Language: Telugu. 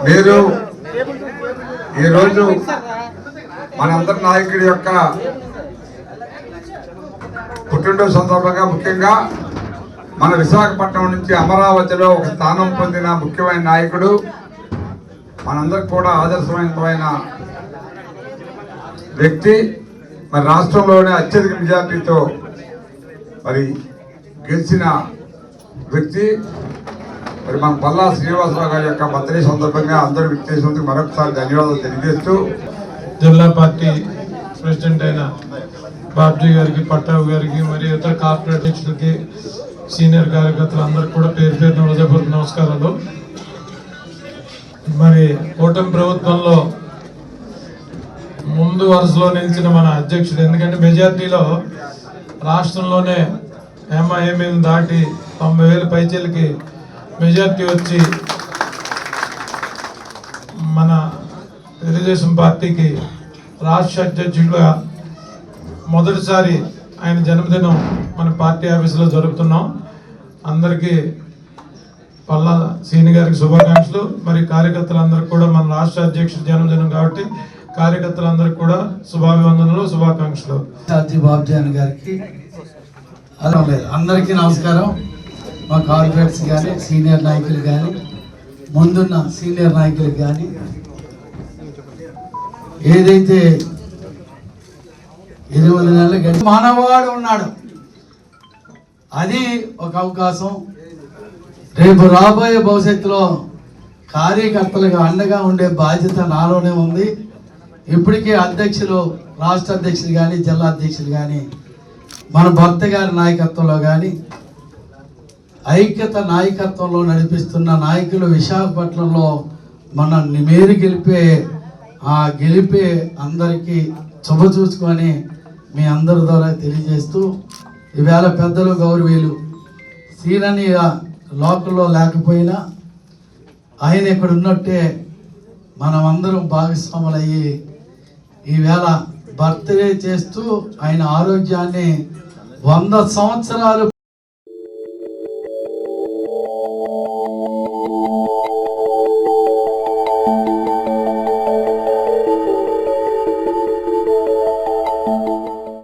మీరు ఈరోజు మనందరి నాయకుడి యొక్క పుట్టినరోజు సందర్భంగా ముఖ్యంగా మన విశాఖపట్నం నుంచి అమరావతిలో ఒక స్థానం పొందిన ముఖ్యమైన నాయకుడు, మనందరికి కూడా ఆదర్శవంతమైన వ్యక్తి, మరి రాష్ట్రంలోనే అత్యధిక మెజార్టీతో మరి గెలిచిన వ్యక్తి, మరి మన పల్లా శ్రీనివాసరావు గారి యొక్క బర్త్డే సందర్భంగా అందరూ విచ్చేసినందుకు మరొకసారి ధన్యవాదాలు తెలియజేస్తూ, జిల్లా పార్టీ ప్రెసిడెంట్ అయిన బాబ్జీ గారికి, పట్టావు గారికి, మరి ఇతర కార్పొరేట్ అధ్యక్షులకి, సీనియర్ కార్యకర్తలు అందరికి కూడా పేరు పేరున హృదయపూర్వక నమస్కారాలు. మరి కూటమి ప్రభుత్వంలో ముందు వరుసలో నిలిచిన మన అధ్యక్షుడు, ఎందుకంటే మెజార్టీలో రాష్ట్రంలోనే ఎంఐఎంఏ దాటి 90,000 పైచీలకి మెజార్టీ వచ్చి మన తెలుగుదేశం పార్టీకి రాష్ట్ర అధ్యక్షుడిగా మొదటిసారి ఆయన జన్మదినం మన పార్టీ ఆఫీసులో జరుపుతున్నాం. అందరికీ పల్లా సీని గారికి శుభాకాంక్షలు. మరి కార్యకర్తలందరికీ కూడా మన రాష్ట్ర అధ్యక్షుడి జన్మదినం కాబట్టి కార్యకర్తలందరికీ కూడా శుభాభివందనలు, శుభాకాంక్షలు. బాబ్జీ గారికి అందరికీ నమస్కారం. మా కార్పొరేట్స్ కానీ, సీనియర్ నాయకులు కానీ, ముందున్న సీనియర్ నాయకులు కానీ, ఏదైతే 8 నెలలు గడిచి మానవాడు ఉన్నాడు, అది ఒక అవకాశం. రేపు రాబోయే భవిష్యత్తులో కార్యకర్తలుగా అండగా ఉండే బాధ్యత నాలోనే ఉంది. ఇప్పటికే అధ్యక్షులు, రాష్ట్ర అధ్యక్షులు కానీ, జిల్లా అధ్యక్షులు కానీ, మన భర్త గారి నాయకత్వంలో కానీ, ఐక్యత నాయకత్వంలో నడిపిస్తున్న నాయకులు విశాఖపట్నంలో మన మేరు గెలిపే అందరికీ శుభ చూసుకొని మీ అందరి ద్వారా తెలియజేస్తూ, ఈవేళ పెద్దలు గౌరవీయులు సీనని లోకల్లో లేకపోయినా ఆయన ఇక్కడ ఉన్నట్టే మనం అందరం భాగస్వాములయ్యి ఈవేళ బర్త్డే చేస్తూ ఆయన ఆరోగ్యాన్ని 100 సంవత్సరాలు